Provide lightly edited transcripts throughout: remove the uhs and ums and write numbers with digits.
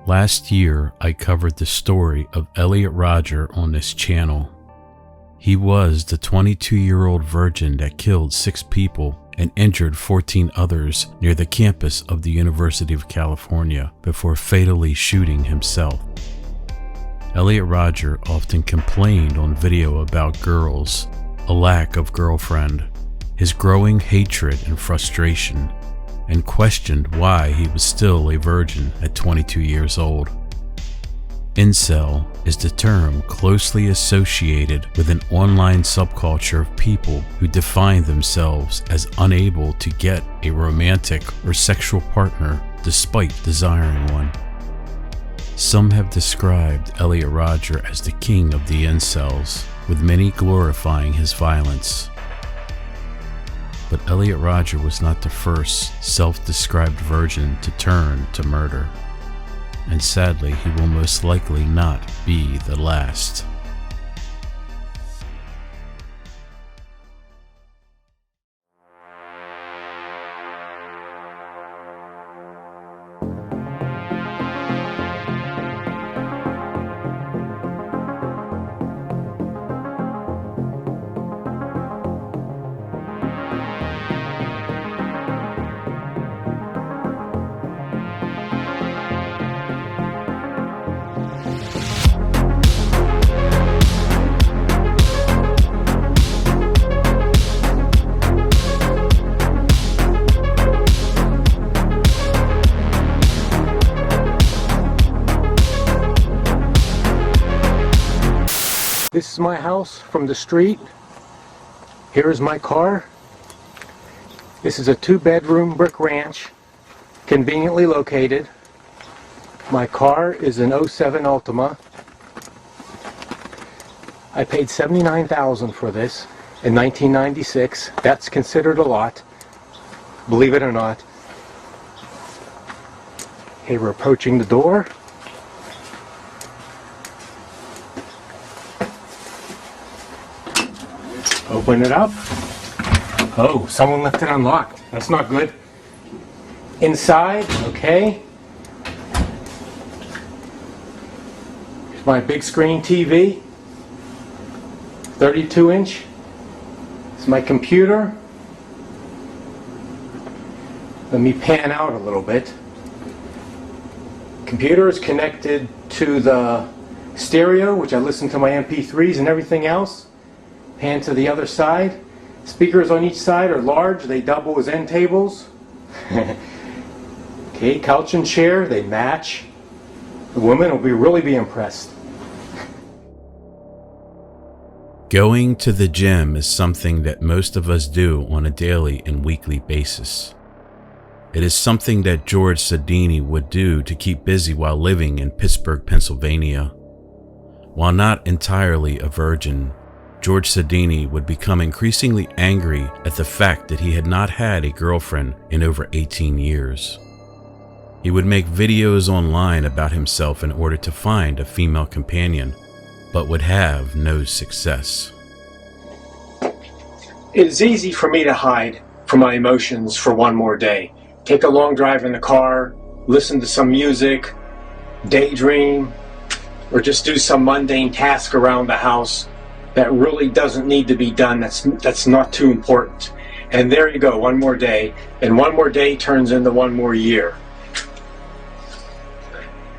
Last year, I covered the story of Elliot Rodger on this channel. He was the 22-year-old virgin that killed 6 people and injured 14 others near the campus of the University of California before fatally shooting himself. Elliot Rodger often complained on video about girls, a lack of girlfriend, his growing hatred and frustration, and questioned why he was still a virgin at 22 years old. Incel is the term closely associated with an online subculture of people who define themselves as unable to get a romantic or sexual partner despite desiring one. Some have described Elliot Rodger as the king of the incels, with many glorifying his violence. But Elliot Rodger was not the first self-described virgin to turn to murder. And sadly, he will most likely not be the last. This is my house from the street. Here's my car. This is a 2-bedroom brick ranch, conveniently located. My car is an 07 Altima. I paid $79,000 for this in 1996. That's considered a lot, believe it or not. Okay, we're approaching the door. Open it up. Oh, someone left it unlocked. That's not good. Inside, okay. Here's my big screen TV. 32-inch. It's my computer. Let me pan out a little bit. Computer is connected to the stereo, which I listen to my MP3s and everything else. Pan to the other side. Speakers on each side are large. They double as end tables. Okay, couch and chair, they match. The woman will really be impressed. Going to the gym is something that most of us do on a daily and weekly basis. It is something that George Sodini would do to keep busy while living in Pittsburgh, Pennsylvania. While not entirely a virgin, George Sodini would become increasingly angry at the fact that he had not had a girlfriend in over 18 years. He would make videos online about himself in order to find a female companion, but would have no success. It is easy for me to hide from my emotions for one more day. Take a long drive in the car, listen to some music, daydream, or just do some mundane task around the house that really doesn't need to be done, that's not too important. And there you go, one more day, and one more day turns into one more year.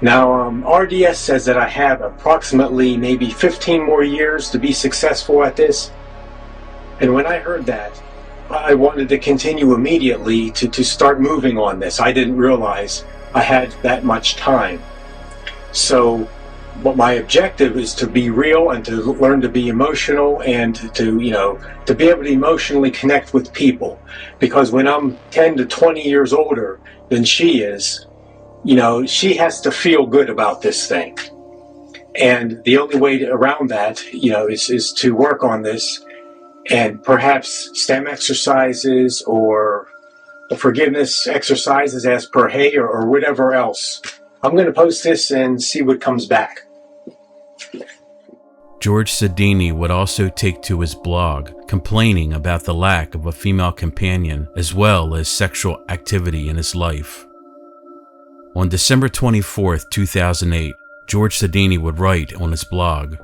Now, RDS says that I have approximately maybe 15 more years to be successful at this. And when I heard that, I wanted to continue immediately to start moving on this. I didn't realize I had that much time. So, but my objective is to be real and to learn to be emotional and to be able to emotionally connect with people. Because when I'm 10 to 20 years older than she is, she has to feel good about this thing. And the only way around that, is to work on this and perhaps STEM exercises or forgiveness exercises as per Hay or whatever else. I'm going to post this and see what comes back. George Sodini would also take to his blog, complaining about the lack of a female companion as well as sexual activity in his life. On December 24, 2008, George Sodini would write on his blog,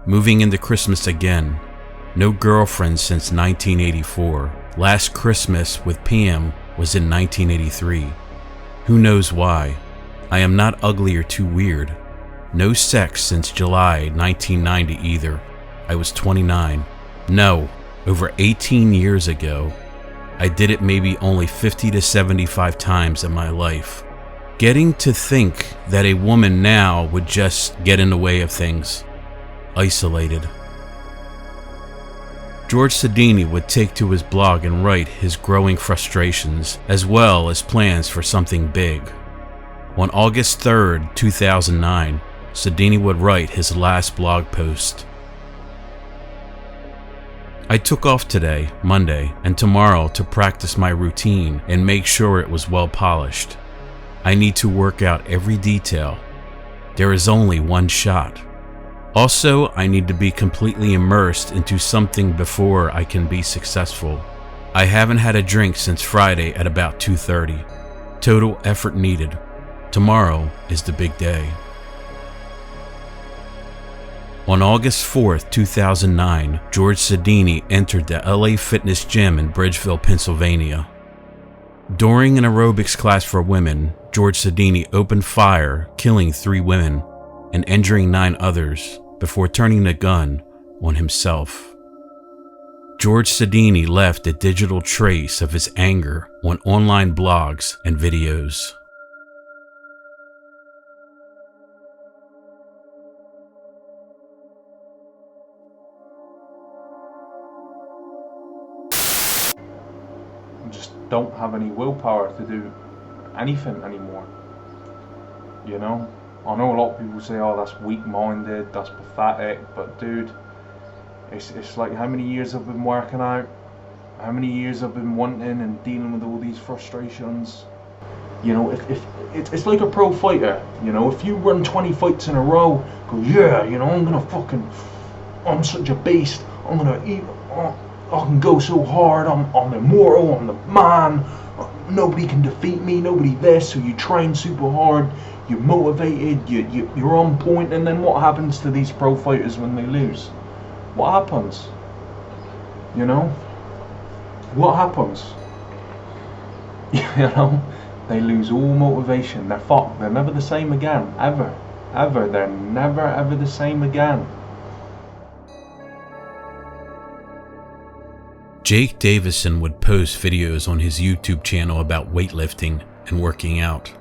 "Moving into Christmas again. No girlfriend since 1984. Last Christmas with Keyham was in 1983. Who knows why? I am not ugly or too weird. No sex since July 1990 either. I was 29. No, over 18 years ago. I did it maybe only 50 to 75 times in my life. Getting to think that a woman now would just get in the way of things. Isolated." George Sodini would take to his blog and write his growing frustrations as well as plans for something big. On August 3rd, 2009, Sodini would write his last blog post. "I took off today, Monday, and tomorrow to practice my routine and make sure it was well polished. I need to work out every detail. There is only one shot. Also, I need to be completely immersed into something before I can be successful. I haven't had a drink since Friday at about 2:30. Total effort needed. Tomorrow is the big day." On August 4th, 2009, George Sodini entered the LA Fitness Gym in Bridgeville, Pennsylvania. During an aerobics class for women, George Sodini opened fire, killing 3 women and injuring 9 others before turning the gun on himself. George Sodini left a digital trace of his anger on online blogs and videos. I just don't have any willpower to do anything anymore. You know? I know a lot of people say, oh, that's weak-minded, that's pathetic, but dude, it's like how many years I've been working out, how many years I've been wanting and dealing with all these frustrations. You know, if it's like a pro fighter, you know, if you run 20 fights in a row, go, yeah, you know, I'm such a beast, I'm gonna eat, I can go so hard, I'm immortal, I'm the man, nobody can defeat me, nobody this, so you train super hard, you're motivated, you're on point, and then what happens to these pro fighters when they lose? What happens? You know? What happens? You know? They lose all motivation, they're fucked, they're never the same again, ever, they're never ever the same again. Jake Davison would post videos on his YouTube channel about weightlifting and working out.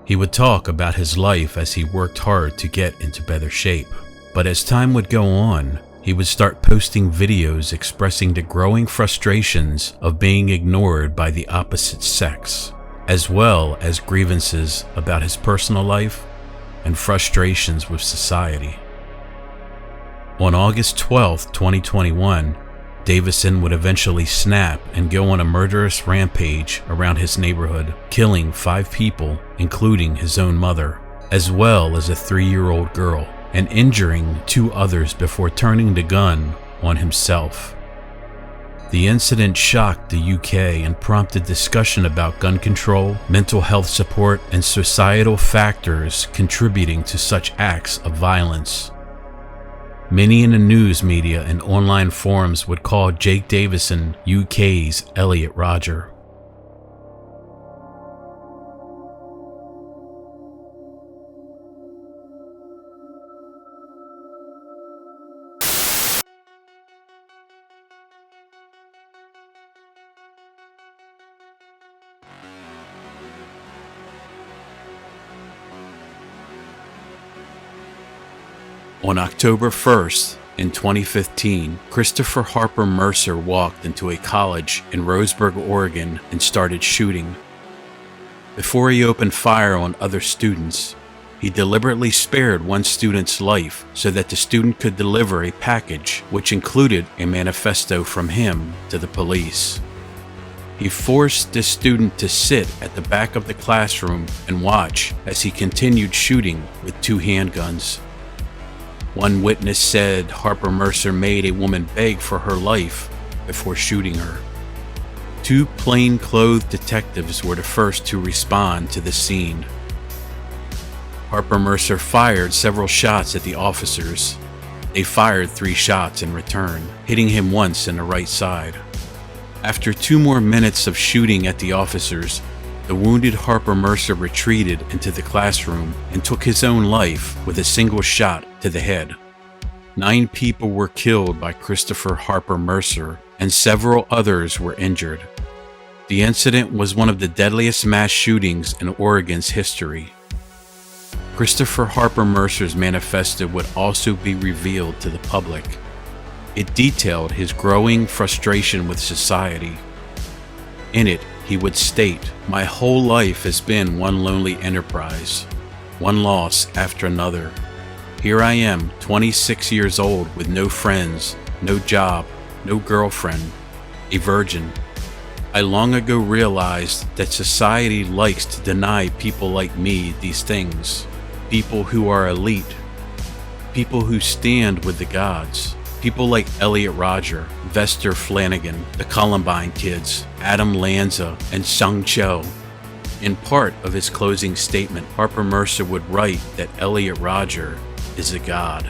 He would talk about his life as he worked hard to get into better shape. But as time would go on, he would start posting videos expressing the growing frustrations of being ignored by the opposite sex, as well as grievances about his personal life and frustrations with society. On August 12, 2021, Davison would eventually snap and go on a murderous rampage around his neighborhood, killing 5 people, including his own mother, as well as a 3-year-old girl, and injuring 2 others before turning the gun on himself. The incident shocked the UK and prompted discussion about gun control, mental health support, and societal factors contributing to such acts of violence. Many in the news media and online forums would call Jake Davison UK's Elliot Rodger. On October 1st, in 2015, Christopher Harper-Mercer walked into a college in Roseburg, Oregon and started shooting. Before he opened fire on other students, he deliberately spared one student's life so that the student could deliver a package which included a manifesto from him to the police. He forced the student to sit at the back of the classroom and watch as he continued shooting with 2 handguns. One witness said Harper-Mercer made a woman beg for her life before shooting her. 2 plainclothes detectives were the first to respond to the scene. Harper-Mercer fired several shots at the officers. They fired 3 shots in return, hitting him once in the right side. After 2 more minutes of shooting at the officers, the wounded Harper-Mercer retreated into the classroom and took his own life with a single shot to the head. 9 people were killed by Christopher Harper-Mercer, and several others were injured. The incident was one of the deadliest mass shootings in Oregon's history. Christopher Harper-Mercer's manifesto would also be revealed to the public. It detailed his growing frustration with society. In it, he would state, "My whole life has been one lonely enterprise, one loss after another. Here I am, 26 years old with no friends, no job, no girlfriend, a virgin. I long ago realized that society likes to deny people like me these things. People who are elite, people who stand with the gods, people like Elliot Rodger, Vester Flanagan, the Columbine Kids, Adam Lanza, and Sung Cho." In part of his closing statement, Harper-Mercer would write that Elliot Rodger is a god.